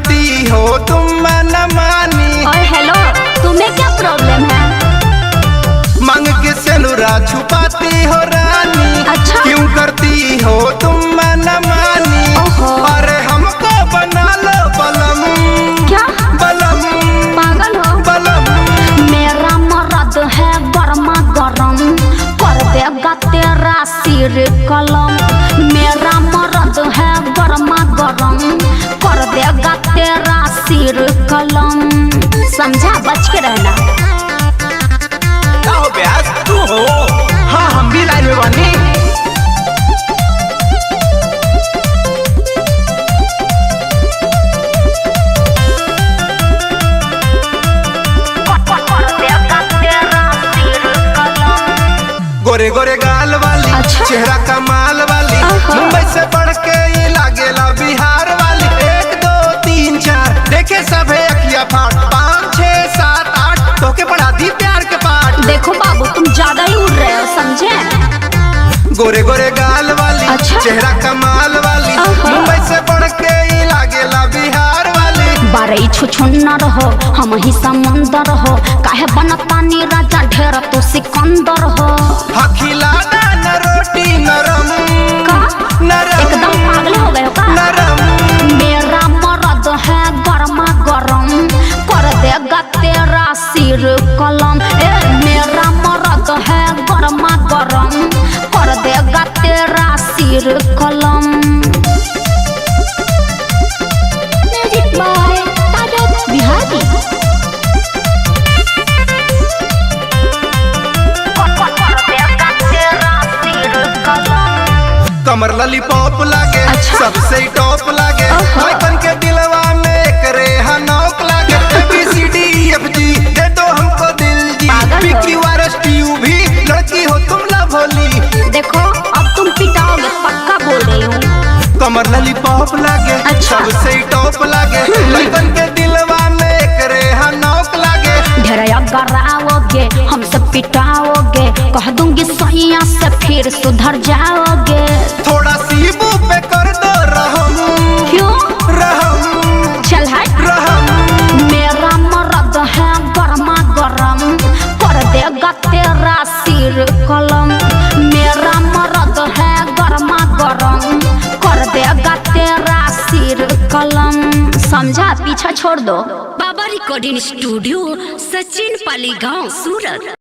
करती हो तुम मनमानी। और हेलो, तुम्हें क्या प्रॉब्लम है? मांग के सेनुरा छुपाती हो रानी। अच्छा। क्यों करती हो तुम मनमानी? अरे हमको बना लो बलम। क्या बलम? पागल हो? बलम। मेरा मर्द है गर्मा गरम, कर देगा तेरा सिर कलम। मेरा मर्द है गर्मा गरम, कर देगा तेरा सिर कलम। समझा? बच के रहना। क्या हो ब्यास, तू हो? हाँ, हम भी लाइन में बनी। गोरे गोरे गाल वाली। अच्छा? चेहरा कमाल वाली। मुंबई से बढ़ के ये लागेला बिहार वाली। 1 2 3 4 देखे सभे अखिया फाट। 5 6 7 8 तो के पढ़ा दी प्यार के पाठ। देखो बाबू, तुम ज्यादा ही उड़ रहे हो, समझे? गोरे गोरे गाल वाली। अच्छा? चेहरा कमाल वाली। मुंबई से बढ़ के ये लागेला बिहार वाली। बारई छुछुन्नर हो, हम ही समंदर हो, काहे बनतानी राजा ढेर तू सिकंदर हो। हखिला न रोटी नरम। का? नरम। एकदम पागल हो गए हो का? नरम। मेरा मर्द है गर्मा गरम, कर देगा तेरा सिर कलम। ए मेरा मर्द है गर्मा गरम, कर देगा तेरा सिर कलम। Music by Tajab Bihari. कमर ललीपॉप लागे। अच्छा? सबसे टॉप लागे। आइकन के दिलवा में करे हनौक लागे। ABCDEFG दे दो हमको दिल जी। PQRSTU भी लड़की हो तुम ना भोली। देखो, अब तुम पिटाओगे, पक्का बोल रही हूँ। कमर ललीपॉप लागे। अच्छा? सबसे टॉप लागे। आइकन के दिलवा में करे हनौक लागे। ढेरया कराओगे, हमसे पिटाओगे, कह दूंगी सैया से फिर सुधर जाओगे। थोड़ा सीबू पे कर दो रहम। क्यों? रहम। चल हट। रहम। मेरा मर्द है गर्मा गरम, कर देगा तेरा सिर कलम। मेरा मर्द है गर्मा गरम, कर देगा तेरा सिर कलम। समझा? पीछा छोड़ दो। बाबा रिकॉर्डिंग स्टूडियो, सचिन पाली गांव, सूरत।